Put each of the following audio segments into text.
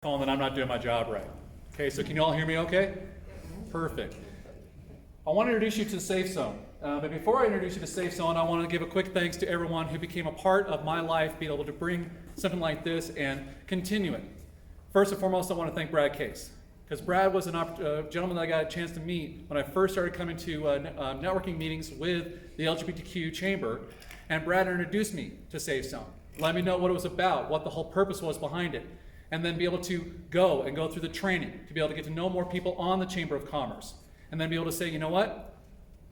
That I'm not doing my job right. Okay, so can you all hear me okay? Perfect. I want to introduce you to SafeZone. But before I introduce you to SafeZone, I want to give a quick thanks to everyone who became a part of my life, being able to bring something like this and continue it. First and foremost, I want to thank Brad Case, because Brad was a gentleman that I got a chance to meet when I first started coming to networking meetings with the LGBTQ chamber, and Brad introduced me to SafeZone, let me know what it was about, what the whole purpose was behind it, and then be able to go through the training, to be able to get to know more people on the Chamber of Commerce, and then be able to say, you know what,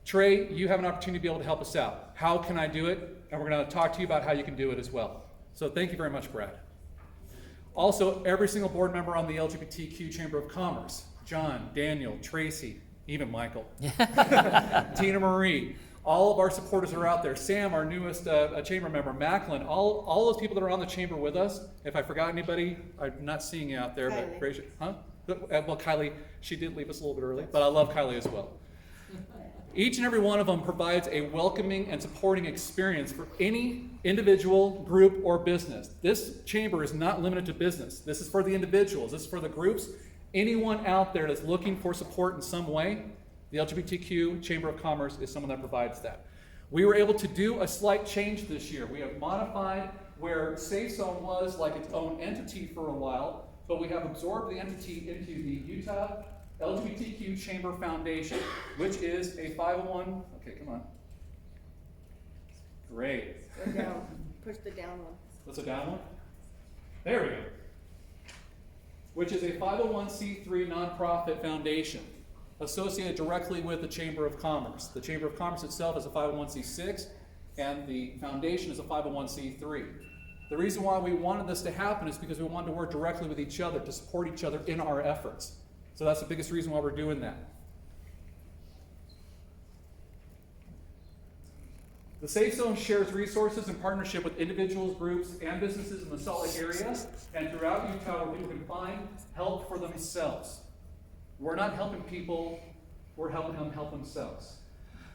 Trey, you have an opportunity to be able to help us out. How can I do it? And we're going to talk to you about how you can do it as well. So thank you very much, Brad. Also, every single board member on the LGBTQ Chamber of Commerce, John, Daniel, Tracy, even Michael, Tina Marie, all of our supporters are out there. Sam, our newest chamber member, Macklin, all those people that are on the chamber with us. If I forgot anybody, I'm not seeing you out there, Kylie. but raise your, huh? Well, Kylie, she did leave us a little bit early, but I love Kylie as well. Each and every one of them provides a welcoming and supporting experience for any individual, group, or business. This chamber is not limited to business. This is for the individuals. This is for the groups. Anyone out there that's looking for support in some way, the LGBTQ Chamber of Commerce is someone that provides that. We were able to do a slight change this year. We have modified where SafeZone was like its own entity for a while, but we have absorbed the entity into the Utah LGBTQ Chamber Foundation, which is a 501, okay, come on. Great. Go down. Push the down one. What's a down one? There we go. Which is a 501c3 nonprofit foundation associated directly with the Chamber of Commerce. The Chamber of Commerce itself is a 501c6, and the foundation is a 501c3. The reason why we wanted this to happen is because we wanted to work directly with each other to support each other in our efforts. So that's the biggest reason why we're doing that. The SafeZone shares resources in partnership with individuals, groups, and businesses in the Salt Lake area and throughout Utah where people can find help for themselves. We're not helping people, we're helping them help themselves.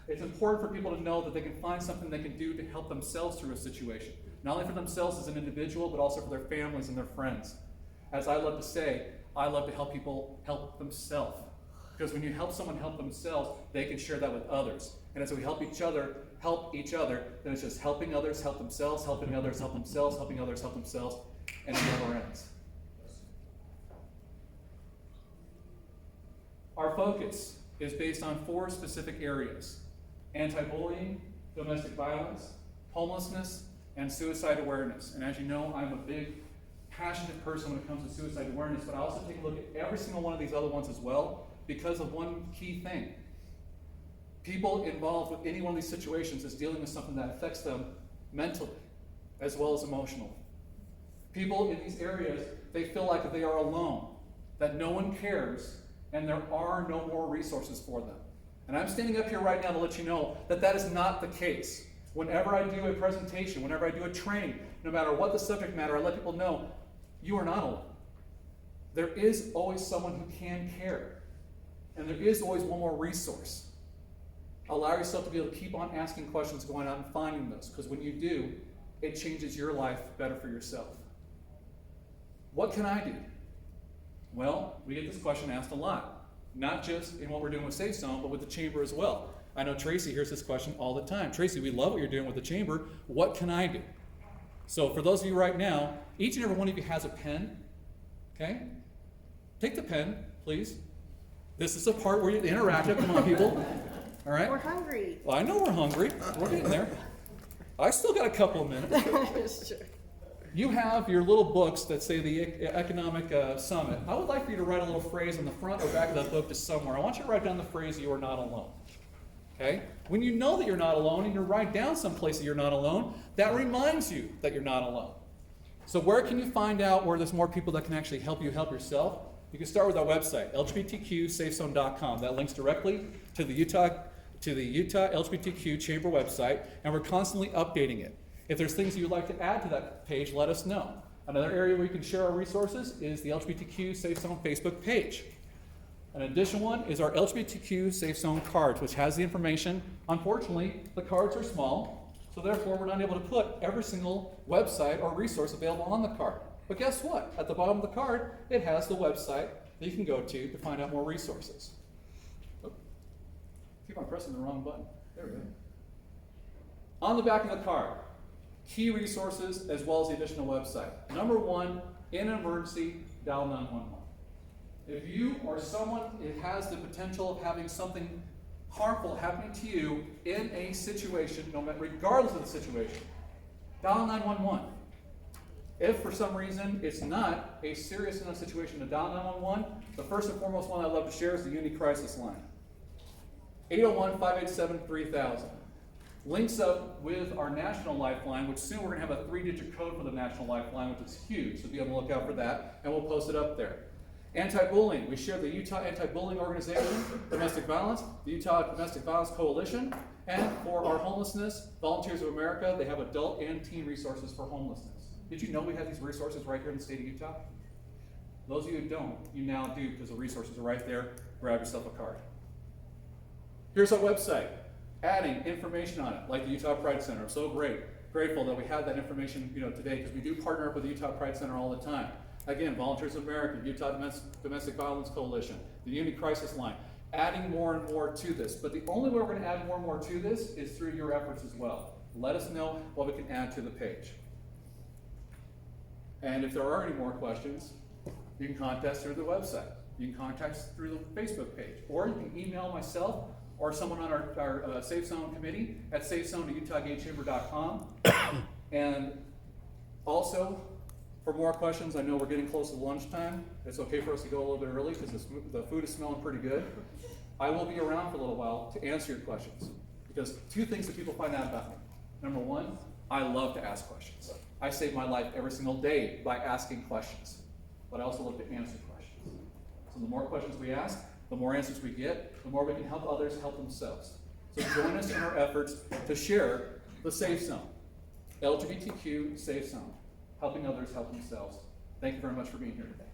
It's important for people to know that they can find something they can do to help themselves through a situation. Not only for themselves as an individual, but also for their families and their friends. As I love to say, I love to help people help themselves. Because when you help someone help themselves, they can share that with others. And as we help each other, then it's just helping others help themselves, helping others help themselves, helping others help themselves, and it never ends. Our focus is based on 4 specific areas: anti-bullying, domestic violence, homelessness, and suicide awareness. And as you know, I'm a big, passionate person when it comes to suicide awareness, but I also take a look at every single one of these other ones as well because of one key thing. People involved with any one of these situations is dealing with something that affects them mentally as well as emotionally. People in these areas, they feel like they are alone, that no one cares, and there are no more resources for them. And I'm standing up here right now to let you know that that is not the case. Whenever I do a presentation, whenever I do a training, no matter what the subject matter, I let people know, you are not alone. There is always someone who can care. And there is always one more resource. Allow yourself to be able to keep on asking questions, going out and finding those, because when you do, it changes your life better for yourself. What can I do? Well, we get this question asked a lot, not just in what we're doing with SafeZone, but with the chamber as well. I know Tracy hears this question all the time. Tracy, we love what you're doing with the chamber. What can I do? So for those of you right now, each and every one of you has a pen, okay? Take the pen, please. This is the part where you're interactive. Come on, people. All right? We're hungry. Well, I know we're hungry. We're getting there. I still got a couple of minutes. Sure. You have your little books that say the Economic Summit. I would like for you to write a little phrase on the front or back of that book just somewhere. I want you to write down the phrase, "You are not alone." Okay? When you know that you're not alone and you write down someplace that you're not alone, that reminds you that you're not alone. So where can you find out where there's more people that can actually help you help yourself? You can start with our website, lgbtqsafezone.com. That links directly to the Utah LGBTQ Chamber website, and we're constantly updating it. If there's things you'd like to add to that page, let us know. Another area where you can share our resources is the LGBTQ SafeZone Facebook page. An additional one is our LGBTQ SafeZone cards, which has the information. Unfortunately, the cards are small, so therefore we're not able to put every single website or resource available on the card. But guess what? At the bottom of the card, it has the website that you can go to find out more resources. Oh, keep on pressing the wrong button. There we go. On the back of the card, key resources as well as the additional website. Number one, in an emergency, dial 911. If you or someone has the potential of having something harmful happening to you in a situation, no matter, regardless of the situation, dial 911. If for some reason it's not a serious enough situation to dial 911, the first and foremost one I'd love to share is the Uni Crisis Line. 801-587-3000. Links up with our national lifeline, which soon we're going to have a 3-digit code for the national lifeline, which is huge, so be on the lookout for that, and we'll post it up there. Anti-bullying, we share the Utah Anti-Bullying Organization, Domestic Violence, the Utah Domestic Violence Coalition, and for our homelessness, Volunteers of America, they have adult and teen resources for homelessness. Did you know we have these resources right here in the state of Utah? Those of you who don't, you now do, because the resources are right there. Grab yourself a card. Here's our website, adding information on it, like the Utah Pride Center. I'm so grateful that we have that information today, because we do partner up with the Utah Pride Center all the time. Again, Volunteers of America, Utah Domestic Violence Coalition, the Uni Crisis Line, adding more and more to this. But the only way we're going to add more and more to this is through your efforts as well. Let us know what we can add to the page. And if there are any more questions, you can contact us through the website. You can contact us through the Facebook page. Or you can email myself or someone on our SafeZone committee at safezone@utahgatechamber.com. And also, for more questions, I know we're getting close to lunchtime. It's okay for us to go a little bit early because the food is smelling pretty good. I will be around for a little while to answer your questions. Because two things that people find out about me. Number one, I love to ask questions. I save my life every single day by asking questions. But I also love to answer questions. So the more questions we ask, the more answers we get, the more we can help others help themselves. So join us in our efforts to share the Safe Zone, LGBTQ Safe Zone, helping others help themselves. Thank you very much for being here today.